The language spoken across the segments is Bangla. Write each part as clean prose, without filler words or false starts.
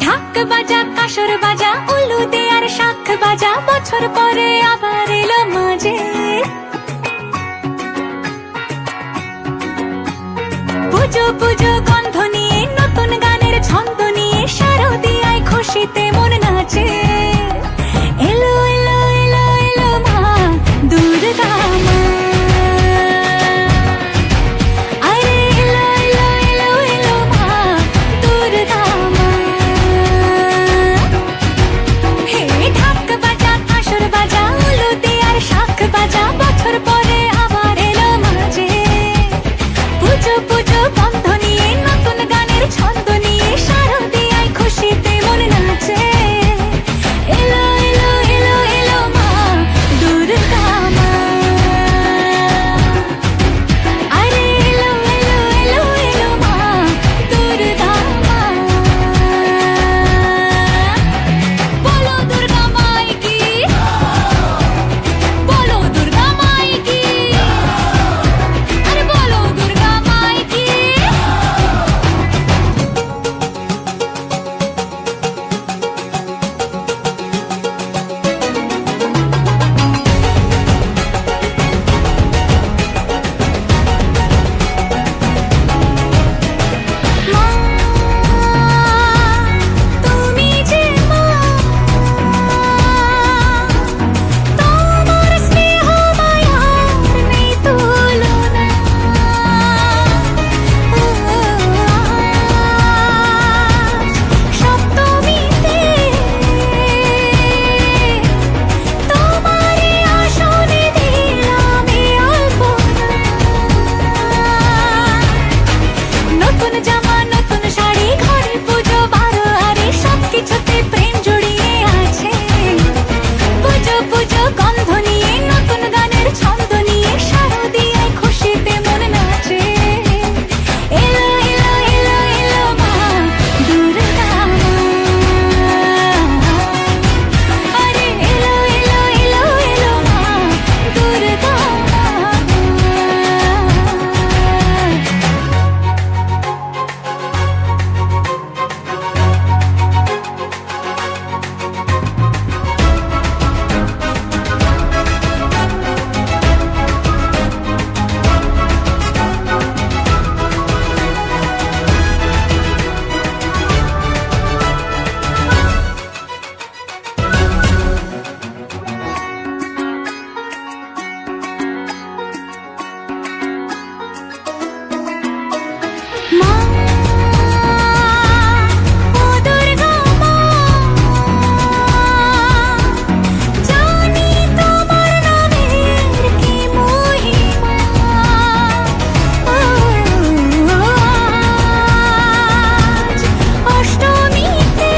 ঢাক বাজা কাসর বাজা উলু দে আর শাখ বাজা বছর পরে আবার এলো মাঝে পুজো পুজো গন্ধ নিয়ে নতুন গানের ছন্দ নিয়ে শারদিয়ায় খুশিতে মন নাচে এলো এলো এলো এলো মা দুর্গা মা আরে এলো এলো এলো এলো মা দুর্গা মা হে ঢাক বাজা কাসর বাজা উলু দে আর শাখ বাজা বছর পরে আবার এলো মাঝে পুজো পুজো গন্ধ নিয়ে নতুন গানের ছন্দ নিয়ে শারদিয়ায় খুশিতে মন নাচে এলো এলো এলো এলো মা দুর্গা মা আরে এলো এলো এলো এলো মা দুর্গা মা বলো দুর্গা মাই কি বলো দুর্গা মাই কি আরে বলো দুর্গা মাই কি মা তুমি যে মা তোমার স্নেহ মায়ার নেই তুলনা সপ্তমীতে তোমারই আসনে দিলাম এই অল্পনা নতুন জামা নতুন শাড়ি ঘরে পুজো বারো আরে সবকিছুতে প্রেম জড়িয়ে আছে পুজো পুজো গন্ধ নিয়ে নতুন গানের ছন্দ নিয়ে শারদিয়ায় খুশিতে মন নাচে এলো এলো এলো এলো মা দুর্গা মা আরে এলো এলো এলো এলো মা দুর্গা মা মা ও দুর্গা মা জানি তোমার নামের কি মহিমা আজ অষ্টমীতে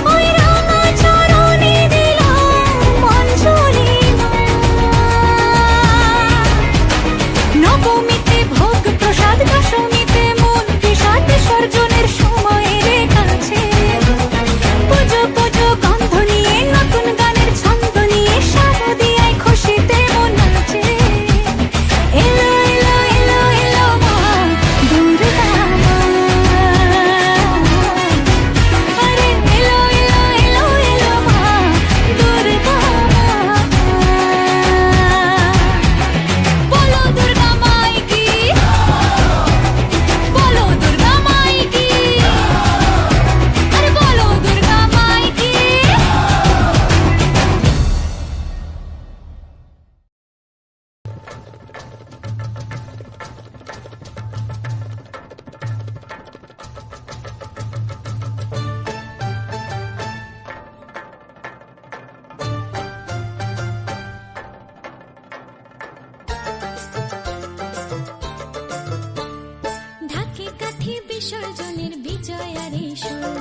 ওই রাঙা চরণে দিলাম অঞ্জলি মা নবমীতে ভোগ প্রসাদ দশমীতে মন বিষাদ বিসর্জনের সময় এলে কাছে পুজো পুজো গন্ধ নিয়ে নতুন গানের ছন্দ নিয়ে শারদিয়ায় খুশিতে মন নাচে এলো এলো এলো এলো মা দুর্গা মা আরে এলো এলো এলো এলো মা দুর্গা মা বলো দুর্গা মাই কি বলো দুর্গা মাই কি আরে বলো দুর্গা মাই কি ঢাকে কাঠি বিসর্জনের বিজয়ারে সুর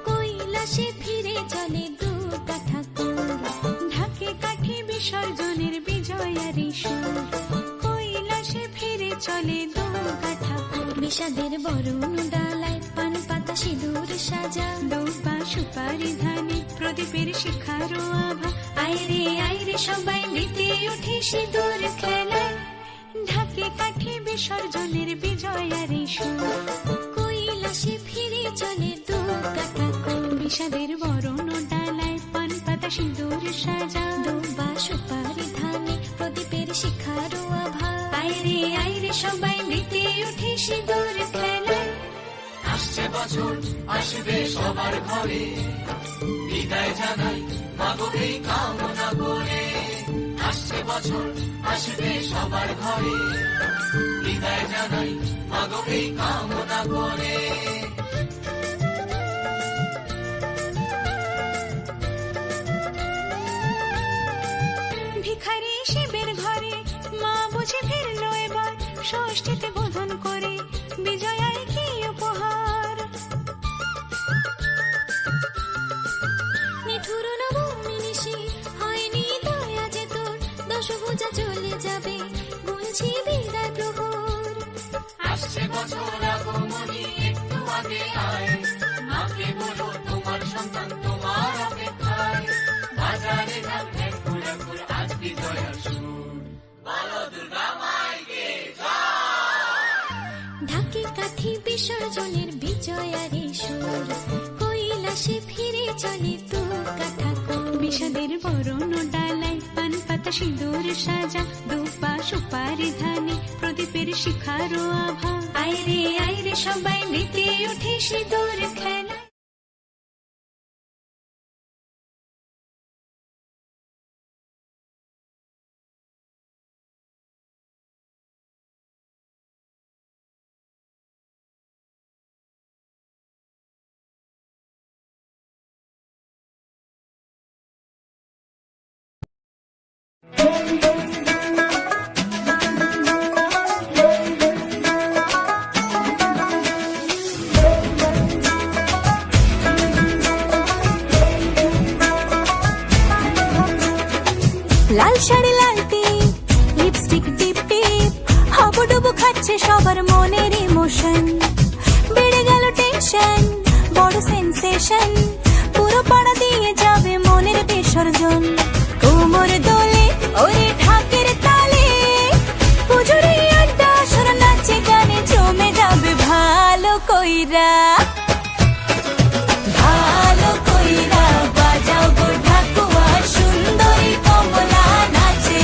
কৈলাসে ফিরে চলে দুর্গা ঠাকুর ঢাকে কাঠি বিসর্জনের বিজয়ারে সুর কৈলাসে ফিরে চলে দুর্গা ঠাকুর বিষাদের বরণ ডালায় পান পাতা সিঁদুর সাজা দৌপা সুপারি ধানে প্রদীপের শিখারো আভা আইরে সবাই মেতে উঠে সিঁদুর খেলায় ঢাকে কাঠি বিসর্জনের বিজয়ারে সুর কৈলাস আসে ফিরে চলে দু কাটা কোল বিষাদের বরণ ডালায় পান পাতা সিঁদুর সাজা দুবা সুপারি ধানে প্রদীপের শিখার আভা আইরে আইরে সবাই মেতে উঠে সিঁদুর খেলায় আসছে বছর আসবে সবার ঘরে বিদায় জানাই মাগো এই কামনা করে আসছে বছর আসবে সবার ঘরে বিদায় জানাই মাগো এই কামনা করে ভিখারি শিবের ঘরে মা বুঝে ফিরলো এবার ষষ্ঠীতে বোধন করে বিজয়ায় কি উপহার নিঠুর নবমী নিশি হয়নি দয়া যে তোর দশভুজা চলে যাবে গুনছি বিদায় প্রহর আসছে বছর আগমনী একটু আগে আয় মাকে বলো তোমার সন্তান তোমার অপেক্ষায় বাজারে যাবে ফুল আজ বিজয়ার সুর বলো দুর্গা মাইকে ঢাকি কাঠি বিসর্জনের বিজয়ারে সুর কৈলাসে ফিরে চলে তু কাঠা কোল বিষাদের বরণ ডালায় পান পাতা সিঁদুর সাজা দুপা সুপারি ধানে প্রদীপের শিখার আভা আইরে আইরে সবাই মেতে উঠে সিঁদুর খেলায় লাল শাড়ি লাল টিপ লিপস্টিক টিপ টিপ হাবুডুবু খাচ্ছে সবার মনের ইমোশন বেড়ে গেল টেনশন বড় সেন্সেশন পুরো পাড়া দিয়ে যাবে মনের বিসর্জন কোমর দোলে ওরে ঢাকের তালে পুজোরে আড্ডা সুর নাচে গানে জমে যাবে ভালো কইরা ভালো কইরা বাজাও গো ঢাকুয়া সুন্দরী কমলা নাচে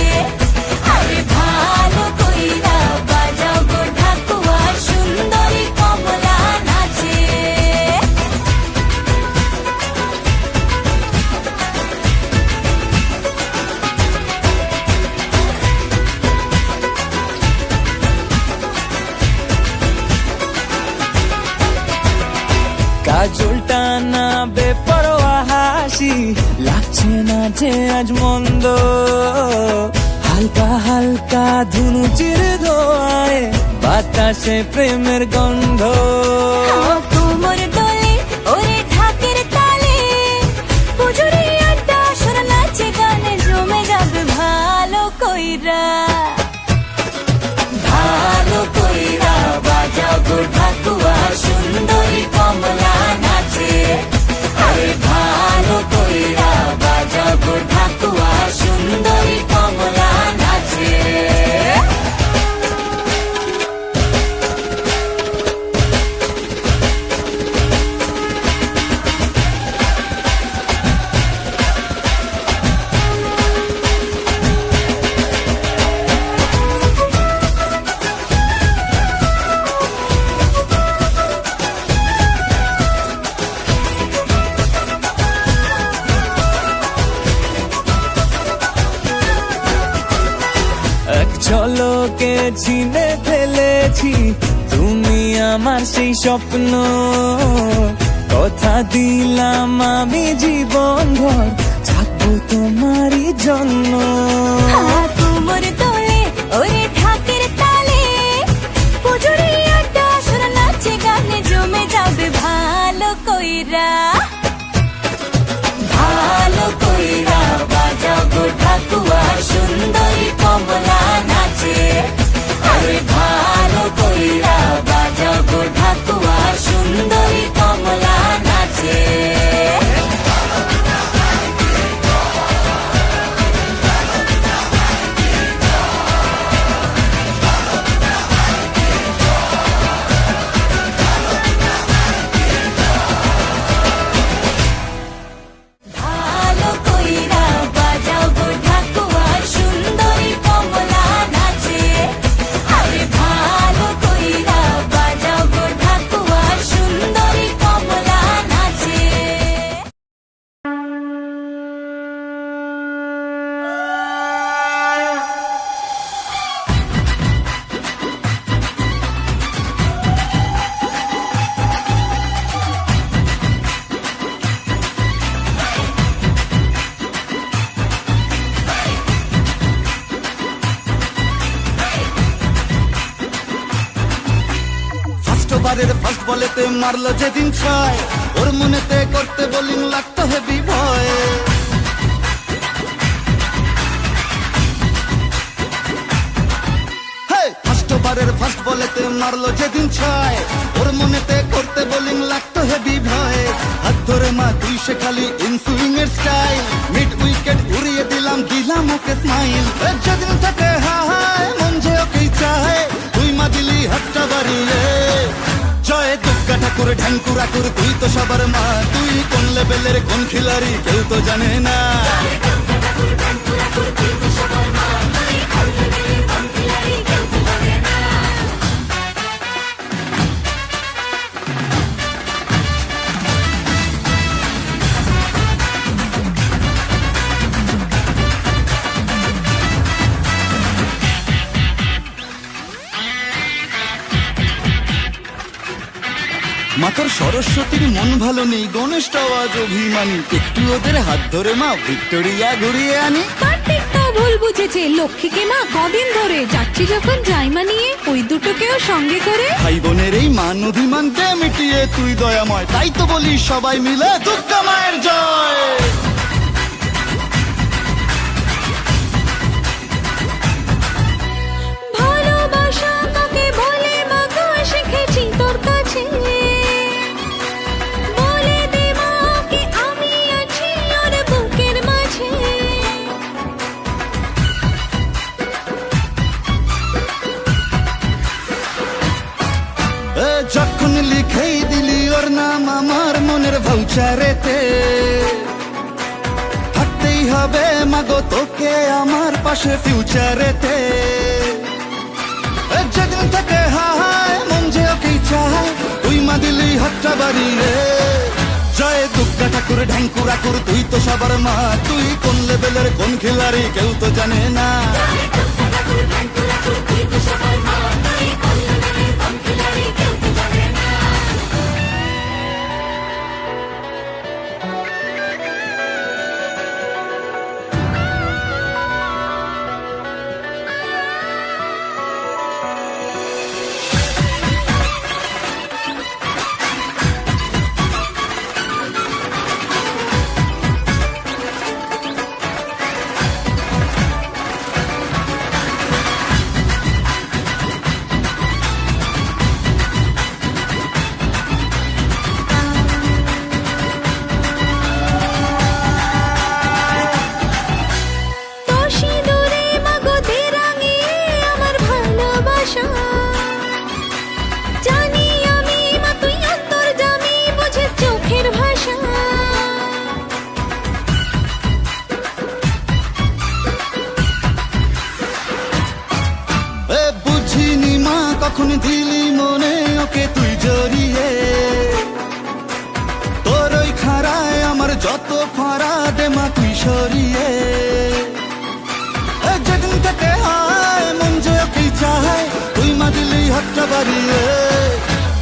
আরে ভালো কইরা বাজাও গো ঢাকুয়া সুন্দরী কমলা নাচে কাজলটা না বেপরোয়া হাসি লাগছে না যে আজ মন্দ হালকা হালকা ধুনুচির ধোয়ায় বাতাসে প্রেমের গন্ধ কোমর দোলে ওরে ঢাকের তালে পুজোরে আড্ডা সুর নাচে গানে জমে যাবে ভালো কইরা ভালো কইরা বাজাও গো ঢাকুয়া সুন্দরী কমলা নাচে আরে ভালো কইরা বাজাও গো ঢাকুয়া সুন্দরী কমলা নাচে এক ঝলকে চিনে ফেলেছি তুমি আমার সেই স্বপ্ন কথা দিলাম আমি জীবন ভর থাকবো তোমারই জন্য কোমর দোলে ওরে ঢাকের তালে পুজোরে আড্ডা সুর নাচে গানে জমে যাবে ভালো কইরা ভালো কইরা বাজাও গো ঢাকুয়া সুন্দরী কমলা নাচে আরে ভালো কইরা বাজাও গো ঢাকুয়া সুন্দরী কমলা নাচে বলেতে মারলো যেদিন ছয়, ওর মনেতে করতে বোলিং লাগতো হেভি ভয়। ফার্স্ট ওভারের ফার্স্ট বলেতে মারলো যেদিন ছয়, ওর মনেতে করতে বোলিং লাগতো হেভি ভয়। হাত ধরে মা তুই সে খালি ইনসুইং এর স্টাইল, মিড উইকেট উড়িয়ে দিলাম ওকে স্মাইল। যেদিন থেকে হায় মন যে ওকেই চায়, তুই মা দিলি হাতটা বাড়িয়ে। জয় দুর্গা ঠাকুর ঢ্যাঙ্কুর আকুর, তুই তো সবার মা, তুই কোন লেভেলের কোন খিলাড়ি কেউ তো জানে না। মাতর সরস্বতীর মন ভালো নেই, গণেশটাও আজ অভিমানী, একটু ওদের হাত ধরে মা ভিক্টোরিয়া ঘুরিয়ে আনি। কার্তিক তো ভুল বুঝেছে, লক্ষ্মীকে মা কদিন ধরে যাচ্ছি যখন জাইমা নিয়ে, ওই দুটোকেও সঙ্গে করে। ভাই বোনের এই মান অভিমানকে মিটিয়ে তুই দয়াময়, তাই তো বলি সবাই মিলে দুর্গা মায়ের জয়। ভালোবাসা কাকে বলে মা গো শিখেছি তোর কাছে, বলে দে মা কি আমি আছি ওর বুকের মাঝে। যখন লিখেই দিলি ওর নাম আমার মনের ভাউচারেতে, থাকতেই হবে মাগো তোকে আমার পাশে ফিউচারেতে। যেদিন থেকে হায় মন যে ওকেই চায়, তুই মা দিলি হাতটা বাড়িয়ে। জয় দুর্গা ঠাকুর ঢ্যাঙ্কুর আকুর, তুই তো সবার মা, তুই কোন লেভেলের কোন খিলাড়ি কেউ তো জানে না। কখন দিলি মনে ওকে তুই জড়িয়ে, তোর ওই খাড়ায় আমার যত ফাড়া দে মা তুই সরিয়ে। যেদিন থেকে হায় মন যে ওকেই চায়, তুই মা দিলি হাতটা বাড়িয়ে।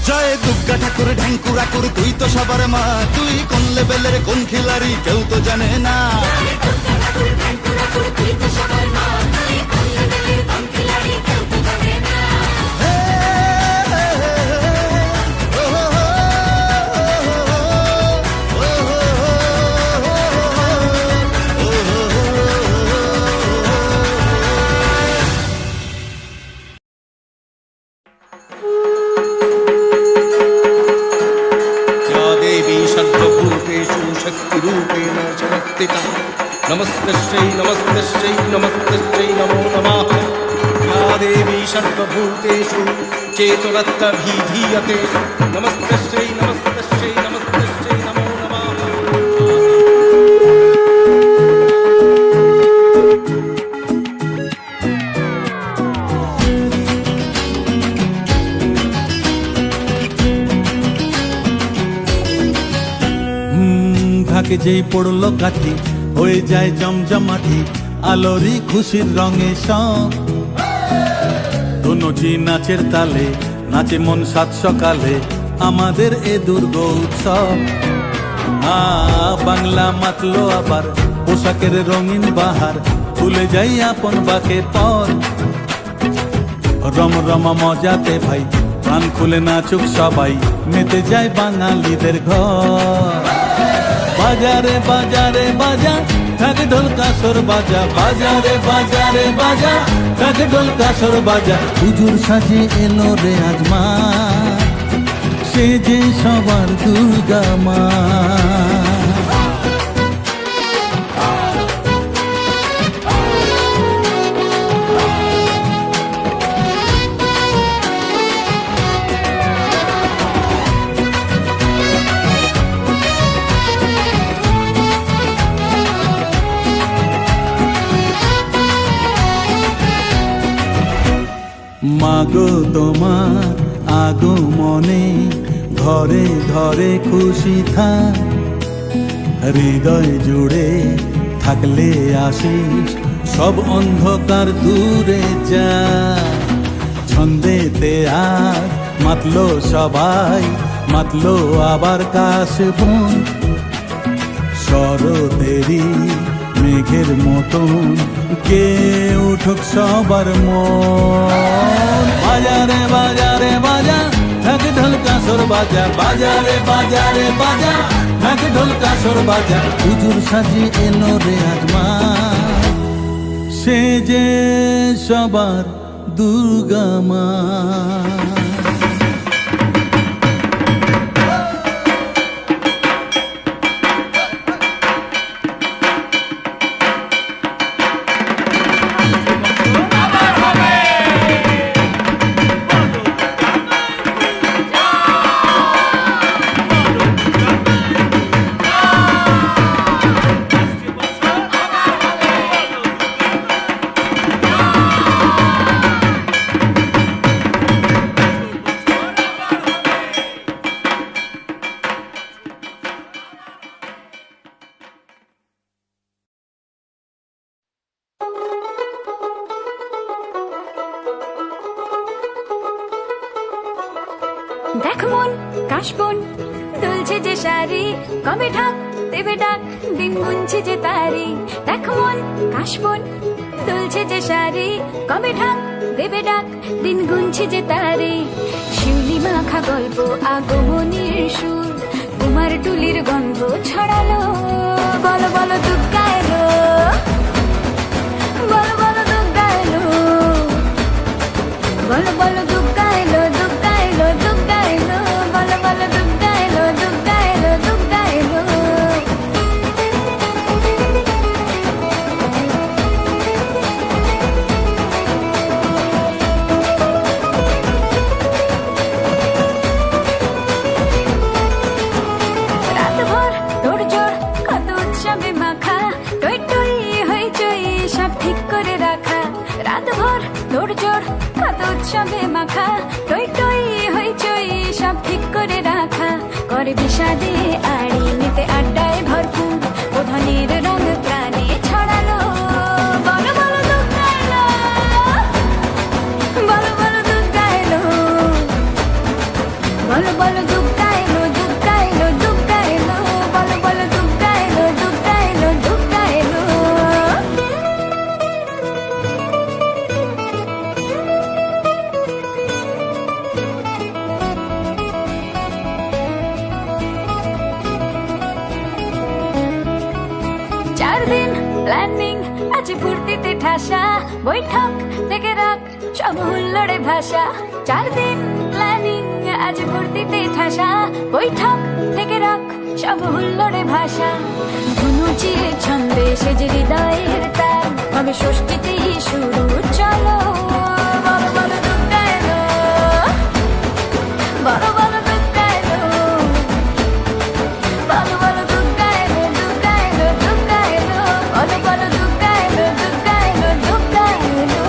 জয় দুর্গা ঠাকুর ঢ্যাঙ্কুর আকুর, তুই তো সবার মা, তুই কোন লেভেলের কোন খিলাড়ি কেউ তো জানে না। नमस्तस्यै नमस्तस्यै नमस्तस्यै नमो नमः। या देवी सर्वभूतेषु चेतुरत्तभिधीयते, नमस्तस्यै नमस्तस्यै नमस्तस्यै नमो नमः। ঢাকে যেই পড়লো কাঠি হয়ে যায় জমজমাটি, আলোরি খুশির রঙে সব দুনজি নাচের তালে নাচে মন সাত সকালে, আমাদের এ দুর্গ উৎসব। বাংলা মাতলো আবার পোশাকের রঙিন বাহার, ভুলে যাই আপন বাকে পর, রমরমা মজাতে ভাই প্রাণ খুলে নাচুক সবাই, মেতে যায় বাঙালিদের ঘর। বাজারে বাজারে বাজা, ঢাক ঢোল কাসর বাজা, বাজারে বাজারে বাজা, ঢাক ঢোল কাসর বাজা। হুজুর সাজে এলো রে আজ মা, সে যে সবার দুর্গা মা। মাগো তোমার আগমনে ঘরে ঘরে খুশি থাক, হৃদয় জুড়ে থাকলে আশিস সব অন্ধকার দূরে যা। ছন্দেতে আর মাতলো সবাই, মাতলো আবার কাশবন, শরতেরই মেঘের মতন কে উঠুক সবার মন। বাজারে বাজারে বাজা, ঢাক ঢোল কাসর বাজা, বাজারে বাজারে বাজা, ঢাক ঢোল কাসর বাজা। হুজুর সাজি এলো রে আজ মা, সে যে সবার দুর্গা মা। দেখ মন কাশবন দুলছে যে শাড়ি, কবে ঢাক দেবে ডাক দিন গুনছে যে তারি। দেখ মন কাশবন দুলছে যে শাড়ি, কবে ঢাক দেবে ডাক দিন গুনছে যে তারি। শিউলি মাখা গল্প আগমনীর সুর, কুমার টুলির গন্ধ ছড়ালো। বলো বলো দুর্গা এলো, বলো বলো দুর্গা এলো, বলো বলো দুর্গা এলো, দুর্গা এলো, দুর্গা এলো, বলো বলো দুর্গা এলো, দুর্গা এলো, দুর্গা এলো। রাতভর তোড়জোড় কত উৎসবে মাখা, টই টই হইচই সব ঠিক করে রাখা। রাতভর তোড়জোড় কত উৎসবে মাখা, টই টই হইচই সব ঠিক করে রাখা। করে বিষাদে আড়ি নিতে আড্ডায় ভরপুর, প্রধানের রঙ প্রাণে ছড়ালো। বলো বলো দুর্গা এলো, বলো বলো দুর্গা এলো, বলো বলো দুর্গা এলো, দুর্গা এলো, দুর্গা এলো, বলো বলো দুর্গা এলো, দুর্গা এলো, দুর্গা এলো। চার দিন প্ল্যানিং আছে ফুর্তিতে ঠাসা, বৈঠক থেকে রাখ সব হুল্লোড়ে ভাষা। চার দিন প্ল্যানিং আছে ফুর্তিতে ঠাসা, বৈঠক থেকে রাখ সব হুল্লোড়ে ভাষা। ধনুচির ছন্দে সেজে হৃদয়ের তার, হবে ষষ্ঠীতেই শুরু চলো। বলো বলো দুর্গা এলো, বলো বলো দুর্গা এলো, বলো বলো দুর্গা এলো, দুর্গা এলো, দুর্গা এলো, বলো বলো দুর্গা এলো, দুর্গা এলো, দুর্গা এলো।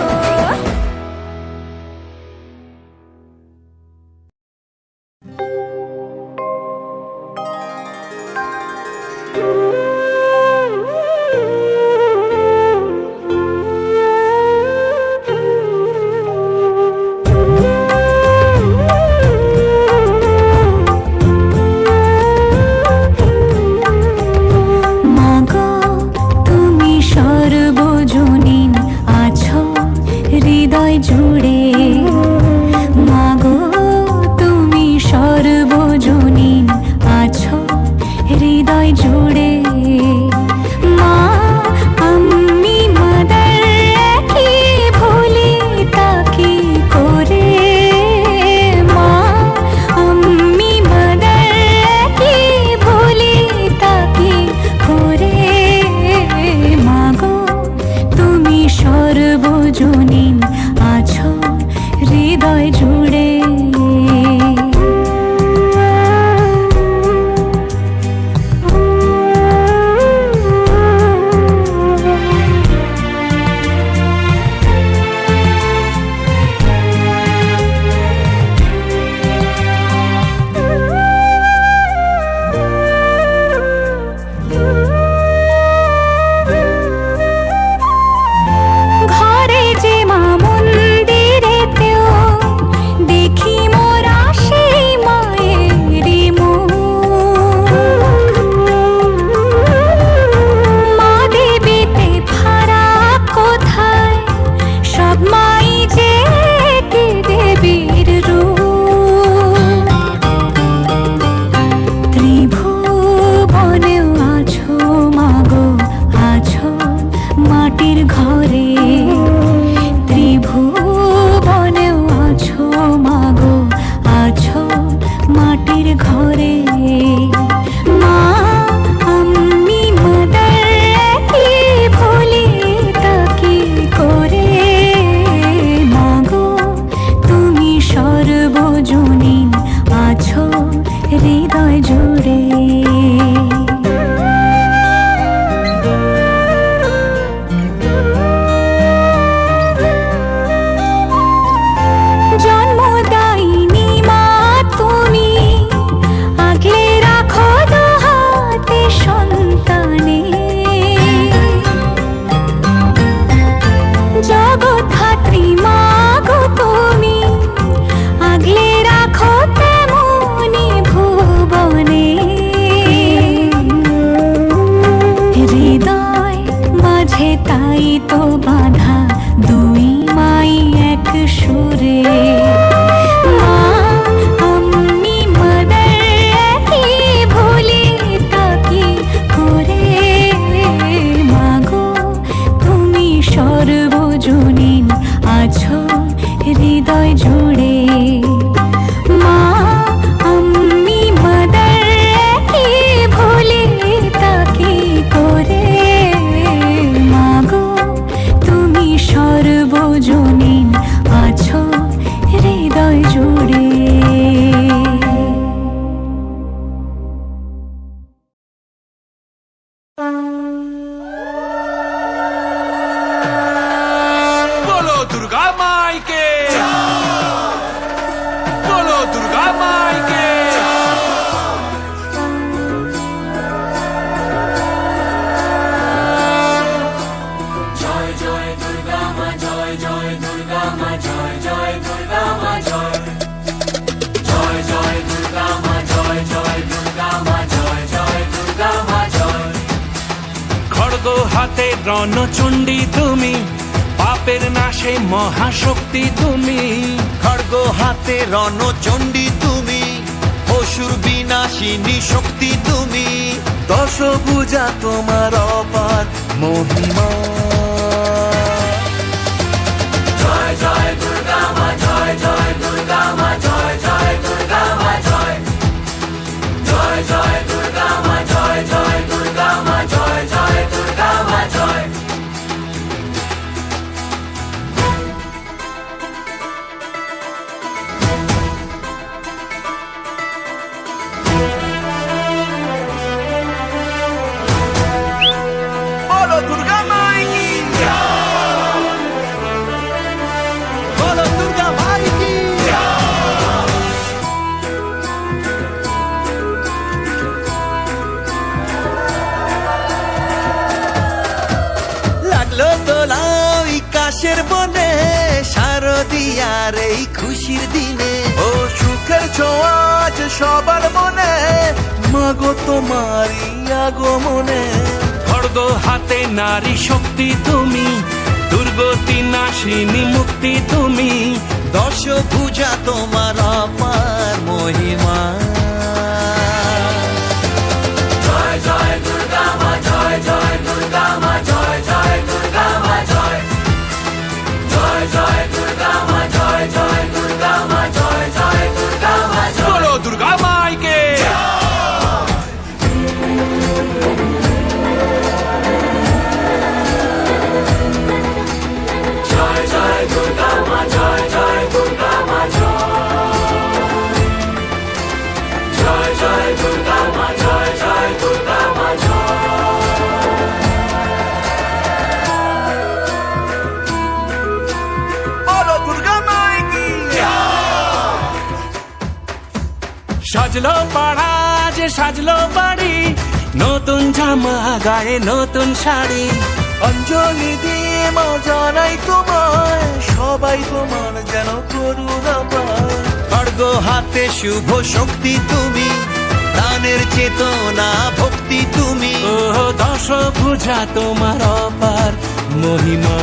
হৃদয় জুড়ে। জন্মদায়িনী মা তুমি, আগলে রাখো দুহাতে সন্তানে। জগৎধাত্রী মা গো তুমি, আগলে রাখো তেমনি ভুবনে। হৃদয় মাঝে তাই তো বাঁধা দুই মাই এক সুরে। মা আমি মাদার একই ভুলি তাকি করে। মাগো তুমি সর্বজনীন আছো হৃদয় জুড়ে। মা আমি মাদার একই ভুলি তাকি করে। মাগো তুমি সর্বজনীন আছো হৃদয় জুড়ে। बोलो दुर्गा माई के, बोलो दुर्गा माई के। জয় জয় দুর্গা মা, জয় জয় দুর্গা মা, জয় জয় দুর্গা মা, জয় জয় জয় দুর্গা মা, জয় জয় দুর্গা মা, জয় জয় দুর্গা মা, জয়। খড়গ হাতে রণচণ্ডী তুমি, পাপের নাশে মহাশক্তি তুমি। খড়গ হাতে রণচণ্ডী তুমি, অসুর বিনাশিনী শক্তি তুমি। দশভুজা তোমার অপার মহিমা। জয় জয় দুর্গা মা, জয় জয় দুর্গা মা, জয় জয় দুর্গা মা, জয় জয় জয় দুর্গা মা, জয় জয় দুর্গা মা, জয় জয় দুর্গা মা, জয়। बोलो दुर्गा माई की, बोलो दुर्गा माई की। লাগলো দোলাই কাশের বনে, শারদিয়ার এই খুশির দিনে। ও সুখের ছোঁয়া আজ সবার মনে, মাগো তোমারই আগমনে। খড়গ হাতে নারী শক্তি তুমি, দুর্গতি নাশিনী মুক্তি তুমি। দশভুজা তোমার অপার মহিমা। জয় জয় দুর্গা মা, জয় জয় দুর্গা মা, জয় জয় দুর্গা মা, জয় জয় জয় দুর্গা মা, জয় জয় দুর্গা মা, জয় জয় দুর্গা মা, জয়। बोलो दुर्गा माई के। জয় জয় দুর্গা মা, জয় জয় দুর্গা মা, জয় জয় দুর্গা মা, জয় জয় দুর্গা মা, बोलो दुर्गा माई की। সাজলো পাড়া যে সাজলো বাড়ি, নতুন জামা গায়ে নতুন শাড়ি। অঞ্জলি দিয়ে মা জানাই তোমায়, সবাই তোমার যেন করুণা পায়। খড়গ হাতে শুভ শক্তি তুমি, প্রাণের চেতনা ভক্তি তুমি। ও দশভুজা তোমার অপার মহিমা।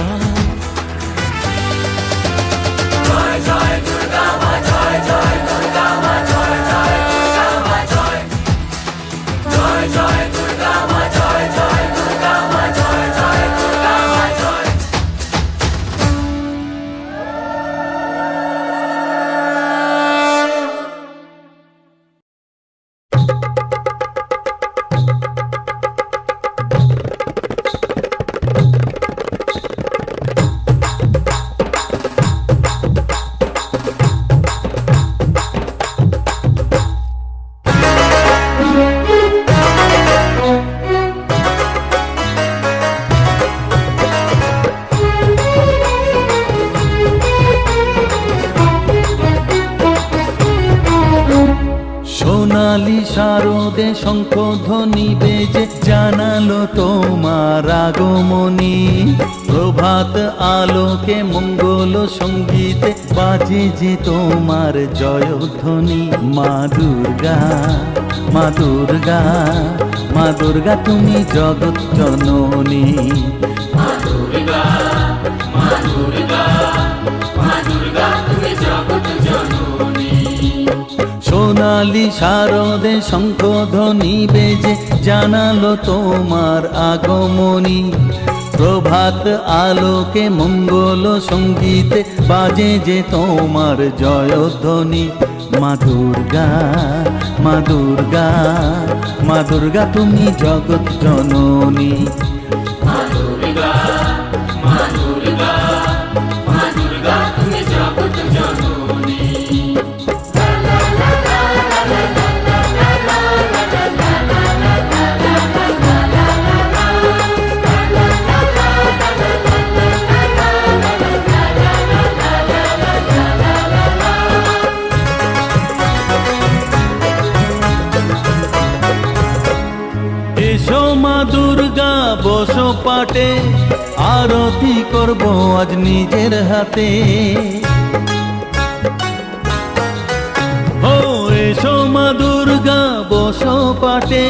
জয় জয় দুর্গা মা, জয় জয় দুর্গা মা, জয় জয় দুর্গা মা, জয় জয় জয় দুর্গা মা, জয় জয় দুর্গা মা, জয় জয় দুর্গা মা, জয়। শারদে শঙ্খধ্বনি বেজে জানালো তোমার আগমনী। প্রভাত আলোকে মঙ্গল সঙ্গীতে বাজে যে তোমার জয়ধ্বনি। মা দুর্গা, মা দুর্গা, মা দুর্গা তুমি জগৎ জননী। মা দুর্গা, মা দুর্গা, মা দুর্গা তুমি জগৎ জননী। সোনালি শারদে শঙ্খধ্বনি বেজে জানালো তোমার আগমনী। প্রভাত আলোকে মঙ্গল সঙ্গীতে বাজে যে তোমার জয়ধ্বনি। মা দুর্গা, মা দুর্গা, মা দুর্গা তুমি জগৎ জননী। মা দুর্গা, মা দুর্গা, মা দুর্গা তুমি জগৎ জননী। এসো মা দুর্গা বসো পাটে, আরতি করব আজ নিজের হাতে। ও এসো মা দুর্গা বসো পাটে,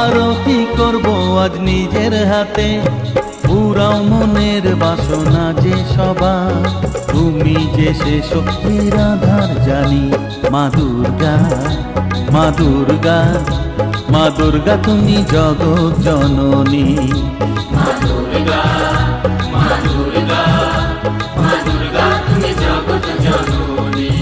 আরতি করব আজ নিজের হাতে। পুরাও মনের বাসনা যে সবার, তুমি যে সে শক্তির আধার জানি। মা দুর্গা, মা দুর্গা, মা দুর্গা তুমি জগৎ জননী। মা দুর্গা, মা দুর্গা, মা দুর্গা তুমি জগৎ জননী।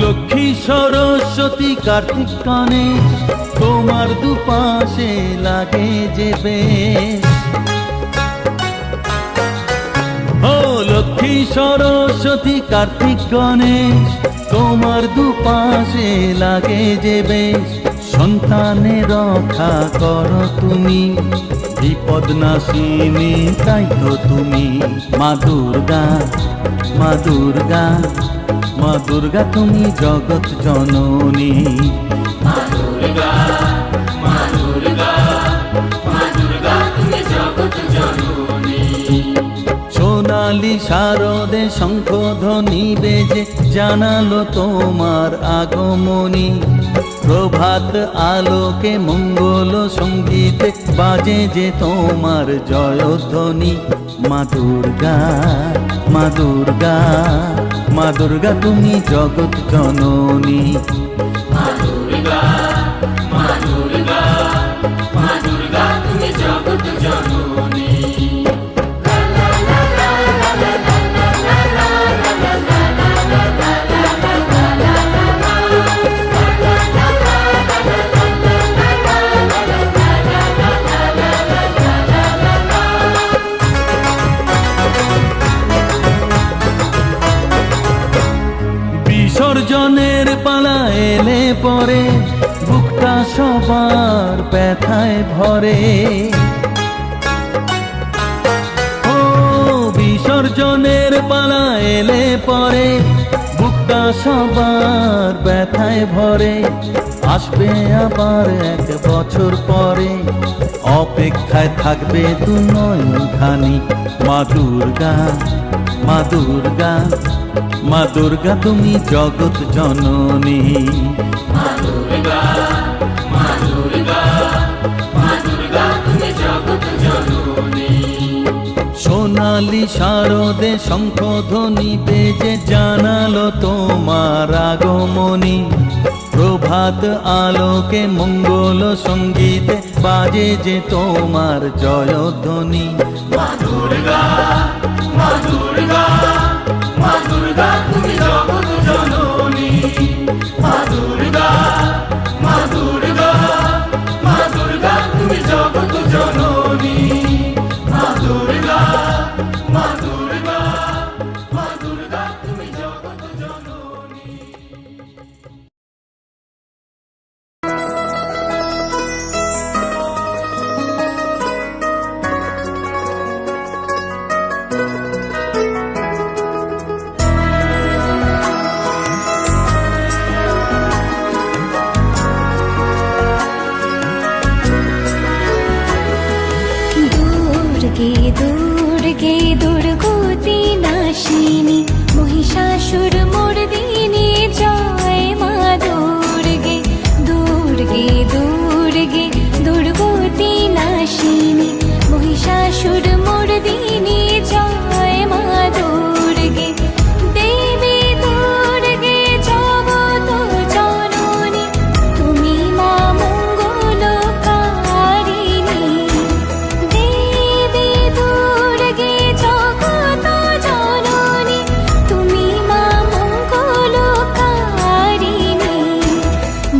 লক্ষ্মী সরস্বতী কার্তিক গণেশ, তোমার দুপাশে লাগে যে বেশ। ও লক্ষ্মী সরস্বতী কার্তিক গণেশ, তোমার দুপাশে লাগে যে বেশ। সন্তানের রক্ষা করো তুমি, বিপদ নাশিনী তাই তো তুমি। মা দুর্গা, মা দুর্গা, মা দুর্গা তুমি জগৎ জননী। মা দুর্গা, মা দুর্গা, মা দুর্গা তুমি জগৎ জননী। সোনালি শারদে শঙ্খধ্বনি বেজে জানালো তোমার আগমনী। প্রভাত আলোকে মঙ্গল সঙ্গীতে বাজে যে তোমার জয়ধ্বনি। মা দুর্গা, মা দুর্গা, মা দুর্গা তুমি জগৎ জননী। মা দুর্গা, মা দুর্গা, মা দুর্গা তুমি জগৎ জননী। বিসর্জনের পালা এলে পরে বুকটা সবার ব্যথায় ভরে। ও বিসর্জনের পালা এলে পরে বুকটা সবার ব্যথায় ভরে। আসবে আবার এক বছর পরে, অপেক্ষায় থাকবে দু নয়ন খানি। মা দুর্গা, মা দুর্গা, মা দুর্গা তুমি জগৎ জননী। মা দুর্গা, মা দুর্গা, মা দুর্গা তুমি জগৎ জননী। সোনালি শারদে শঙ্খধ্বনি বেজে জানালো তোমার আগমনী। প্রভাত আলোকে মঙ্গল সঙ্গীতে বাজে যে তোমার জয়ধ্বনি। মা দুর্গা, মা দুর্গা, মা দুর্গা তুমি জগৎ জননী। মা দুর্গা, মা দুর্গা, মা দুর্গা তুমি জগৎ জননী। দুর্গে দুর্গে দুর্গতি নাশিনী মহিষাসুর মর্দিনী জয় মা দুর্গে দুর্গে দুর্গে দুর্গতি নাশিনী মহিষাসুর মর্দিনী জয় মা দুর্গে দেবী দুর্গে জগত জননী তুমি মা মঙ্গলকারিণী দেবী দুর্গে জগত জননী তুমি মা মঙ্গলকারিণী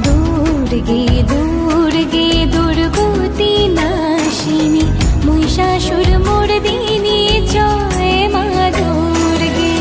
দুর্গে দুর্গে দুর্গতি নাশিনী মহিষাসুর মর্দিনী জয় মা দুর্গে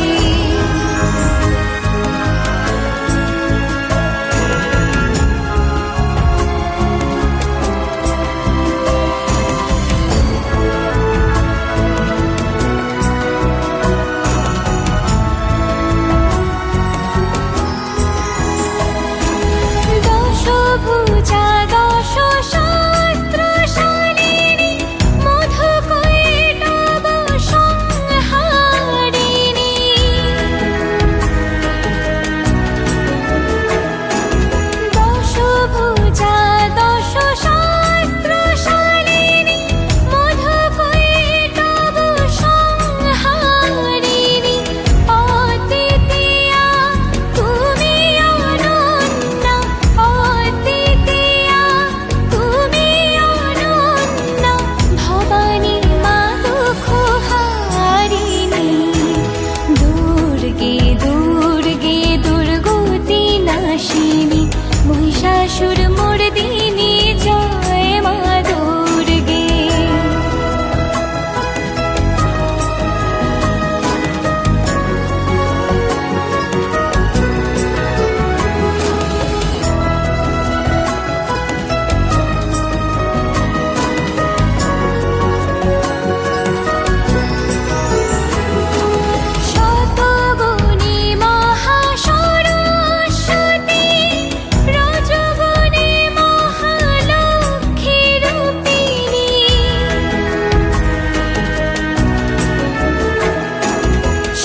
দশভুজা দশ শাস্ত্রশালিনী মধুকৈটব সংহারিণী দশভুজা দশ শাস্ত্রশালিনী মধুকৈটব সংহারিণী অদ্বিতীয়া তুমি অনন্যা অদ্বিতীয়া তুমি অনন্যা ভবানী মা দুঃখহারিণী দুর্গে দুর্গে দুর্গতি নাশিনী মহিষাসুর মর্দিনী জয় মা দুর্গে শতগুণী মহাসরস্বতী রজগুণী মহালক্ষ্মী রূপিণী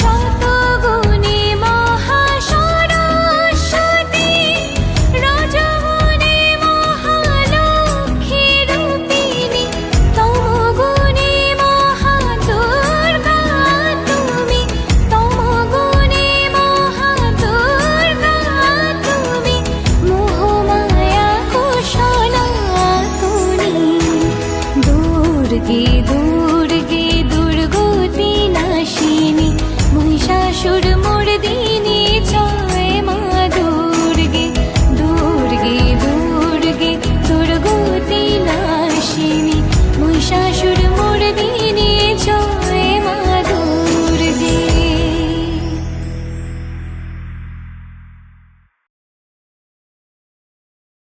শতগুণী মহাসরস্বতী রজগুণী মহালক্ষ্মী রূপিণী তমগুণী মহাদুর্গা তুমি তমগুণী মহাদুর্গা তুমি মোহমায়া কুশলাতুনী দুর্গে দুর্গে দুর্গতি নাশিনী মহিষাসুর মর্দিনী জয় মা দুর্গে দুর্গে দুর্গে দুর্গতি নাশিনী মহিষাসুর